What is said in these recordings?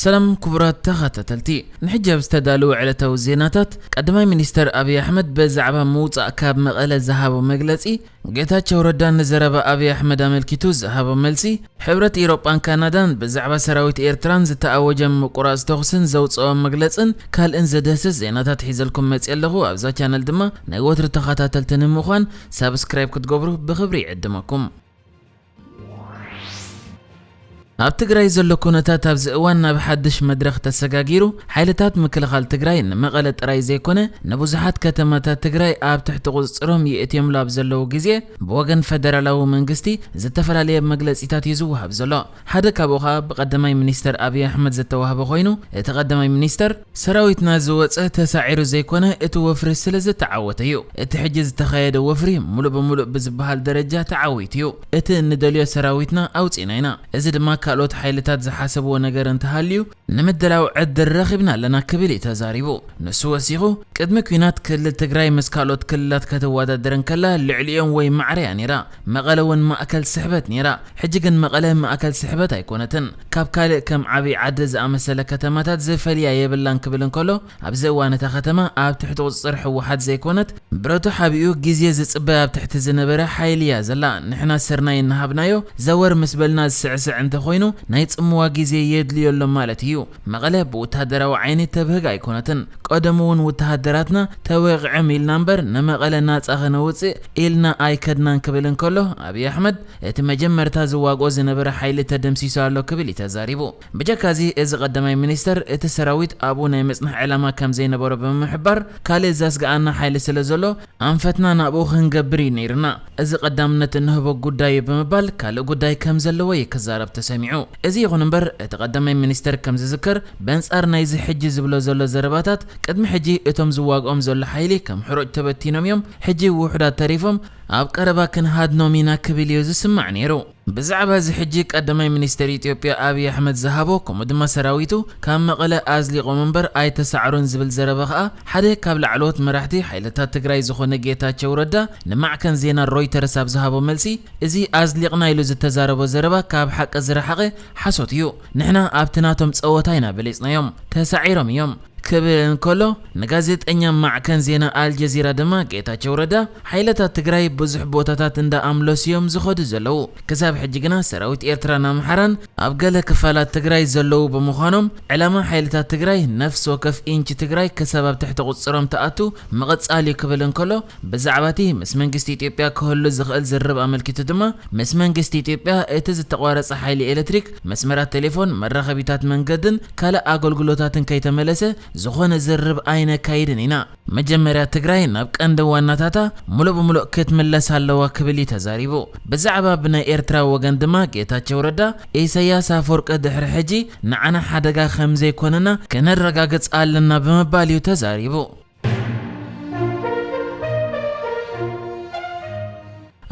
سلام كبرات تختتلتي نحجب استدالو على توزيناتات قدماي مينستر أبي أحمد بزعبا موصا كاب مقالة زهابو مجلسي قيتاتشو ردان نزربا أبي أحمد أملكيتو زهابو ملسي حبرت إيروبان كندان بزعبا سراويت إيرتران زتأوجا مقراز توخسن زوصا مجلسن كال انزدسس زيناتات حيزلكم متسيلغو أبزا چانل دما نغوتر تختتلتن مخوان سابسكرايب كتقبرو بخبري عدمكم ኣብ ትግራይ ዘሎ ኩነታት ኣብ ዝእዋን ናብ ሓድሽ መድረኽ ተሰጋጊሩ ሓይልታት ምክልኻል ትግራይ ንመቐለ ጥራይ ዘይኮነ ንብዙሓት ከተማታት ትግራይ ኣብ ትሕቲ ቁፅሮም የእትዮም ላብ ዘለው ግዜ ብወገን ፌደራላዊ መንግስቲ ዝተፈላለየ መግለፂታት ይዝውሃብ ዘሎ ሓደ ካብኡ ኸ ብቀዳማይ ሚኒስተር አብይ አሕመድ ዝተዋህበ ኮይኑ እቲ ቀዳማይ ሚኒስተር ሰራዊትና ዝወፀ ተሳዒሩ ዘይኮነ እቲ ወፍሪ ስለ ዝተዓወተ እዩ እቲ ሕጂ ዝተኻየደ ወፍሪ ሙሉእ ብሙሉእ ብዝበሃል ደረጃ ተዓዊት እዩ እቲ እንደልዮ ሰራዊትና ኣውፂና ኢና እዚ ድማ ካልኦት ሓይልታት ዝሓሰብዎ ነገር እንተሃልዩ ንምድላው ዕድር ረኺብና ኣለና ክብል ተዛሪቡ ንሱ ወሲኹ ቅድሚ ኩናት ክልል ትግራይ ምስ ካልኦት ክልላት ከተወዳደረን ከላ ልዕልዮም ወይ ማዕርያ ነይራ መቐለ እውን ማእከል ስሕበት ነይራ ሕጂ ግን መቐለ ማእከል ስሕበት ኣይኮነትን ካብ ካልእ ከም ዓብይ ዓዲ ዝኣመሰለ ከተማታት ዝፈልያ የብላን ክብል እንከሎ ኣብዚ እዋን እታ ከተማ ኣብ ትሕቲ ቁፅር ሕወሓት ዘይኮነት ብረቱ ሓቢኡ ግዜ ዝፅበይ ኣብ ትሕቲ ዝነበረ ሓይሊ እያ ዘላ ንሕና ስርናይ እናሃብናዮ ዘወር ምስ በልና ዝስዕስዕ እንተኾይኑ ናይ ጽምዋ ግዜ የድልየሎ ማለት እዩ መቐለ ብወታደራዊ ዓይኒ ተብህግ ኣይኮነትን ቀደም እውን ወታደራትና ተወቕዕም ኢልና እምበር ንመቐለ ናፃ ኸነውፅእ ኢልና ኣይከድናን ክብል እንከሎ አብይ አሕመድ እቲ መጀመርታ ዝዋግኦ ዝነበረ ሓይሊ ተደምሲሱ ኣሎ ክብል ተዛሪቡ ብጀካዚ እዚ ቀዳማይ ሚኒስተር እቲ ሰራዊት ኣብኡ ናይ መጽናሕ ዕላማ ከም ዘይነበሮ ብምሕባር ካልእ ዘስጋኣና ሓይሊ ስለ ዘሎ ኣንፈትና ናብኡ ክንገብር ነይርና እዚ ቀዳምነት እንህቦ ጉዳይ ብምባል ካልእ ጉዳይ ከም ዘለዎ ይከዛረብ ተሰሚዑ እዚ ይኹን እምበር እቲ ቀዳማይ ሚኒስተር ከም ዝዝከር በንጻር ናይዚ ሕጂ ዝብሎ ዘሎ ዘረባታት ቅድሚ ሕጂ እቶም ዝዋግኦም ዘሎ ሓይሊ ከም ሕሩጭ ተበቲኖም እዮም ሕጂ ውሕዳት ተሪፎም ኣብ ቀረባ ክንሃድኖም ኢና ክብል እዩ ዝስማዕ ነይሩ ብዛዕባ እዚ ሕጂ ቀዳማይ ሚኒስተር ኢትዮጵያ አብይ አሕመድ ዝሃቦ ከምኡ ድማ ሰራዊቱ ካብ መቐለ ኣዝሊቆም እምበር ኣይተሳዕሩን ዝብል ዘረባ ኸኣ ሓደ ካብ ላዕለዎት መራሕቲ ሓይልታት ትግራይ ዝኾነ ጌታቸው ረዳ ንማዕከን ዜና ሮይተርስ ኣብ ዝሃቦ መልሲ እዚ ኣዝሊቕና ኢሉ ዝተዛረቦ ዘረባ ካብ ሓቂ ዝረሓቐ ሓሶት እዩ ንሕና ኣብቲ ናቶም ፀወታ ኢና በሊፅናዮም ተሳዒሮም እዮም ክብል እንከሎ ንጋዜጠኛ ማዕከን ዜና አልጀዚራ ድማ ጌታቸው ረዳ ሓይልታት ትግራይ ብዙሕ ቦታታት እንዳኣምለስዮም ዝኸዱ ዘለው ክሳብ ሕጂ ግና ሰራዊት ኤርትራን ኣምሓራን ኣብ ገለ ክፋላት ትግራይ ዘለው ብምዃኖም ዕላማ ሓይልታት ትግራይ ነፍሲ ወከፍ ኢንቺ ትግራይ ክሳብ ኣብ ትሕቲ ቁፅሮም ተኣቱ ምቕፃል እዩ ክብል እንከሎ ብዛዕባቲ ምስ መንግስቲ ኢትዮጵያ ክህሉ ዝኽእል ዝርብ ኣመልኪቱ ድማ ምስ መንግስቲ ኢትዮጵያ እቲ ዝተቋረፀ ሓይሊ ኤሌክትሪክ መስመራት ቴሌፎን መራኸቢታት መንገድን ካልእ ኣገልግሎታትን ከይተመለሰ ዝኾነ ዝርብ ኣይነ ካይድን ኢና መጀመርያ ትግራይ ናብ ቀንዲ ዋናታታ ሙሉእ ብሙሉእ ክትምለስ ኣለዋ ክብል ተዛሪቡ ብዛዕባ ብናይ ኤርትራ ወገን ድማ ጌታቸው ረዳ ኢሳያስ አፈወርቂ ድሕሪ ሕጂ ንዓና ሓደጋ ከም ዘይኮነና ክነረጋግፅ ኣለና ብምባል እዩ ተዛሪቡ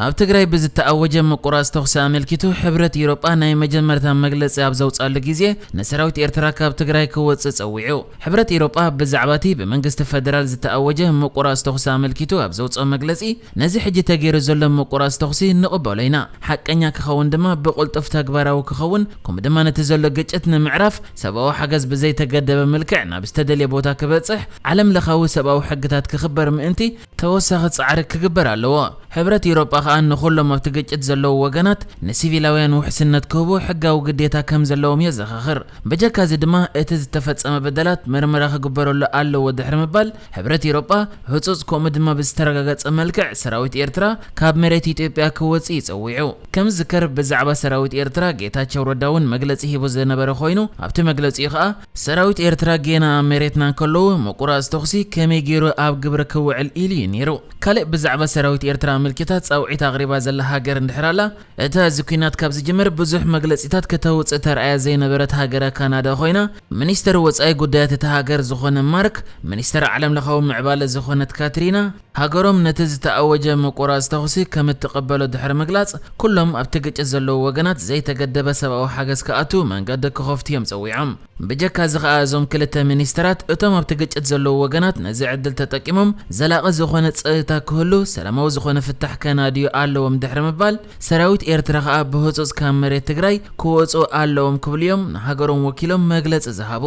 ኣብ ትግራይ ብዝተኣወጀ ምቁራጽ ተኽሲ ኣመልኪቱ ሕብረት ኤውሮጳ ናይ መጀመርታ መግለጺ ኣብ ዘውጻሉ ግዜ ንሰራዊት ኤርትራ ካብ ትግራይ ክወጽእ ጸዊዑ ሕብረት ኤውሮጳ ብዛዕባቲ ብመንግስቲ ፌደራል ዝተኣወጀ ምቁራጽ ተኽሲ ኣመልኪቱ ኣብ ዘውጽኦ መግለጺ ነዚ ሕጂ ተገይሩ ዘሎ ምቁራጽ ተኽሲ ንቕበሎ ኢና ሓቀኛ ክኸውን ድማ ብቁልጡፍ ተግባራዊ ክኸውን ከምኡ ድማ ነቲ ዘሎ ግጭት ንምዕራፍ ሰብኣዊ ሓገዝ ብዘይተገደበ መልክዕ ናብ ዝተደልየ ቦታ ክበጽሕ ዓለም ለኻዊ ሰብኣዊ ሕግታት ክኽበር ምእንቲ ተወሳኺ ጻዕሪ ክግበር ኣለዎ ሕብረት ኤውሮጳ أن نخلو ما بتجت زلوا وجنات نسيفيلاويان وحسنت كوبو حقا وقديتا كم زلوا يزخخر بجا كازي دما اتز تفت أما بدلات مرمرا خجبروا لا ألو ودحر مبال حبرت أوروبا هتص كوم دما بسترجعت أملكع سراويت إيرترا كاب مريتي تبيع كوتسيس أويعو كم ذكر بزعبة سراويت إيرترا جيتا تشور داون مجلسه بوزنا برخوينو أبت مجلس إخاء سراويت إيرترا جينا مريتنا كلو مقرا استخسي كم يجيرو أب جبر كوعل إلينيرو كله بزعبة سراويت إيرترا ملكتات أو تغريبا زل هاجر اندحرالا اتا زكينات كابز جمر بزح مجلسيتات كتوص ترعا زي نبرت هاجر كندا خوينا منستر وصاي قدات تهاجر زخون مارك منستر علم لخو معبال زخونت كاترينا هاجرهم نتز تأوج مقراز تخصي كم تقبلوا دحر مجلس كلهم ابتجج زلوا وجنات زي تجدب سبعة وحاجز كأتو من قد كخفتيهم سويعم بجك زغا زوم كلتا منسترات اتم ابتجج زلوا وجنات نزع عدل تتقيمهم زلاق زخونت تا كله سلامو زخون ምፍታሕ ከናድዩ ኣለዎም ድሕሪ ምባል ሰራዊት ኤርትራ ከዓ ብህፁፅ ካብ መሬት ትግራይ ክወፁ ኣለዎም ክብሉ እዮም ንሃገሮም ወኪሎም መግለፂ ዝሃቡ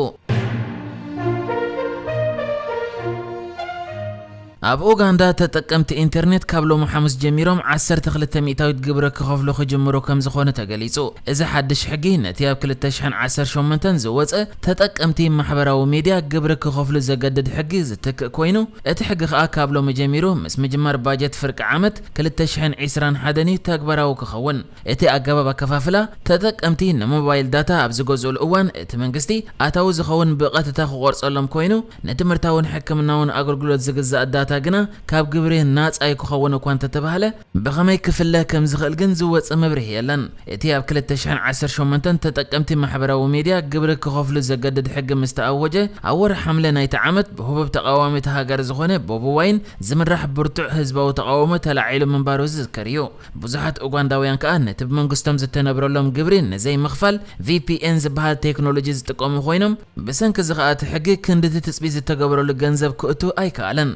ኣብ ኡጋንዳ ተጠቀምቲ ኢንተርኔት ካብ ሎሚ ሐሙስ ጀሚሮም 12 ሚእታዊት ግብረ ክኸፍሉ ክጅምሩ ከም ዝኾነ ተገሊጹ እዚ ሓድሽ ሕጊ ነቲ ኣብ 2018 ዝወፀ ተጠቀምቲ ማሕበራዊ ሚድያ ግብረ ክኸፍሉ ዘገድድ ሕጊ ዝትክእ ኮይኑ እቲ ሕጊ ከዓ ካብ ሎሚ ጀሚሩ ምስ ምጅማር ባጀት ፍርቂ ዓመት 2021 ተግባራዊ ክኸውን እቲ ኣገባብ ኣከፋፍላ ተጠቀምቲ ንሞባይል ዳታ ኣብ ዝገዝኡሉ እዋን እቲ መንግስቲ ኣታዊ ዝኸውን ብቐጥታ ክቆርፀሎም ኮይኑ ንትምህርታውን ሕክምናውን ኣገልግሎት ዝግዛእ ዳታ ግና ካብ ግብሪ ናጻይ ክኸውን እኳ እንተተባህለ ብኸመይ ክፍለ ከም ዝኽእል ግን ዝወፅእ መብርሂ የለን እቲ ኣብ 2018 ተጠቀምቲ ማሕበራዊ ሚድያ ግብሪ ክኸፍሉ ዘገድድ ሕጊ ምስ ተኣወጀ ኣብ ወርሒ ሐምለ ናይቲ ዓመት ብህቡብ ተቃዋሚት ሃገር ዝኾነ ቦቢ ዋይን ዝምራሕ ብርቱዕ ህዝባዊ ተቃውሞ ተላዒሉ ምንባሩ ዝዝከር እዩ ብዙሓት ኡጋንዳውያን ከዓ ነቲ ብመንግስቶም ዝተነብረሎም ግብሪ ንዘይ ምኽፋል VPN ዝበሃል ቴክኖሎጂ ዝጥቀሙ ኮይኖም ብሰንኪ እዚ ከዓ እቲ ሕጊ ክንዲ ትፅቢት ዝተገበረሉ ገንዘብ ክእቱ ኣይከኣለን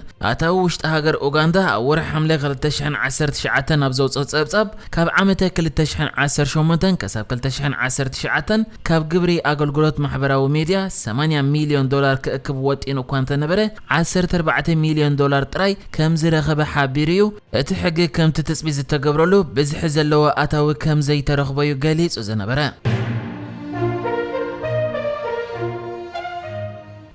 ኣታዊ ውሽጢ ሃገር ኡጋንዳ ኣብ ወርሒ ሐምለ 2019 ኣብ ዘውፅእ ፀብጻብ ካብ ዓመተ 2018 ክሳብ 2019 ካብ ግብሪ ኣገልግሎት ማሕበራዊ ሚድያ $80 ሚልዮን ክእክብ ወጢኑ እኳ እንተነበረ $14 ሚልዮን ጥራይ ከም ዝረኸበ ሓቢሩ እዩ እቲ ሕጊ ከምቲ ትፅቢት ዝተገብረሉ ብዝሒ ዘለዎ ኣታዊ ከም ዘይተረኽበዩ ገሊጹ ዝነበረ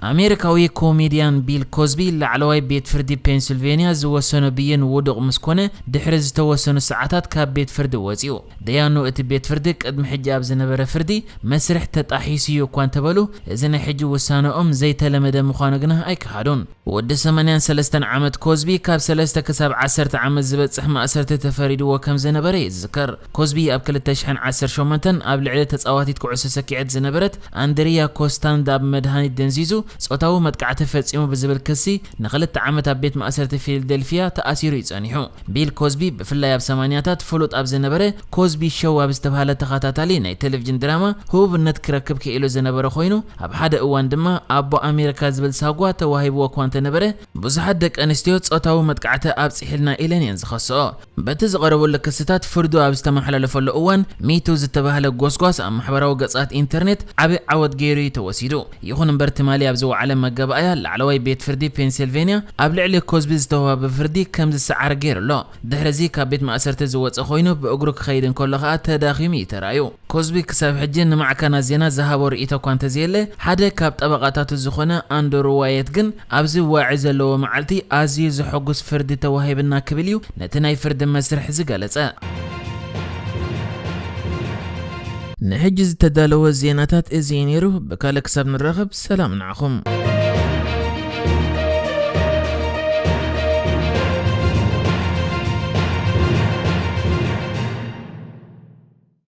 ኣሜሪካዊ ኮሜድያን ቢል ኮዝቢ ላዕለዋይ ቤት ፍርዲ ፔንሲልቬንያ ዝወሰነ ብይን ውድቕ ምስ ኮነ ድሕሪ ዝተወሰኑ ሰዓታት ካብ ቤት ፍርዲ ወፂኡ ደያኑ እቲ ቤት ፍርዲ ቅድሚ ሕጂ ኣብ ዝነበረ ፍርዲ መስርሕ ተጣሒሱ እዩ እኳ እንተበሉ እዚ ናይ ሕጂ ውሳነኦም ዘይተለመደ ምዃኑ ግና ኣይከሓዱን ወዲ 83 ዓመት ኮዝቢ ካብ 3 ክሳብ 10 ዓመት ዝበፅሕ ማእሰርቲ ተፈሪድዎ ከም ዝነበረ ይዝከር ኮዝቢ ኣብ 2018 ኣብ ልዕሊ ተፃዋቲት ኩዕሶ ሰኪዔት ዝነበረት ኣንድሪያ ኮስታንድ ኣብ መድሃኒት ደንዚዙ ጾታዊ መጥቃዕቲ ፈጺሙ ብዝብል ክሲ ንኽልተ ዓመት ኣብ ቤት ማእሰርቲ ፊላደልፊያ ተኣሲሩ ይጸኒሑ ቢል ኮዝቢ ብፍላይ ኣብ 80ታት ፍሉጥ ኣብ ዝነበረ ኮዝቢ ሾው ኣብ ዝተባህለ ተኸታታሊ ናይ ቴሌቪዥን ድራማ ህቡብነት ክረክብ ክኢሉ ዝነበረ ኮይኑ ኣብ ሓደ እዋን ድማ ኣቦ ኣሜሪካ ዝብል ሳጓ ተዋሂብዎ እኳ እንተነበረ ብዙሓት ደቂ ኣንስትዮ ጾታዊ መጥቃዕቲ ኣብፂሒልና ኢለን እየን ዝኸስኦ በቲ ዝቐረበሉ ክስታት ፍርዱ ኣብ ዝተመሓላለፈሉ እዋን ሚቱ ዝተባህለ ጎስጓስ ኣብ ማሕበራዊ ገጻት ኢንተርኔት ዓብይ ዓወት ገይሩ ተወሲዱ ይኹን እምበር ትማሊ ኣብ ዝወዓለ መገባእያ ላዕለዋይ ቤት ፍርዲ ፔንሲልቬንያ ኣብ ልዕሊ ኮዝቢ ዝተዋሃበ ፍርዲ ከም ዝሰዓር ገይሩሎ ድሕሪዚ ካብ ቤት ማእሰርቲ ዝወፀ ኮይኑ ብእግሩ ክኸይድ እንከሎ ከዓ ተዳኺሙ ይተራዩ ኮዝቢ ክሳብ ሕጂ ንማዕከና ዜና ዝሃቦ ርእይቶ እኳ እንተዘየለ ሓደ ካብ ጠበቃታቱ ዝኾነ ኣንድሩ ዋየት ግን ኣብዚ ዋዒ ዘለዎ መዓልቲ ኣዝዩ ዝሐጉስ ፍርዲ ተዋሂብና ክብል እዩ ነቲ ናይ ፍርዲ መስርሕ ዝገለጸ نحجز تدالو الزيناتات ازينيرو بكالك ساب نرغب سلام نعخم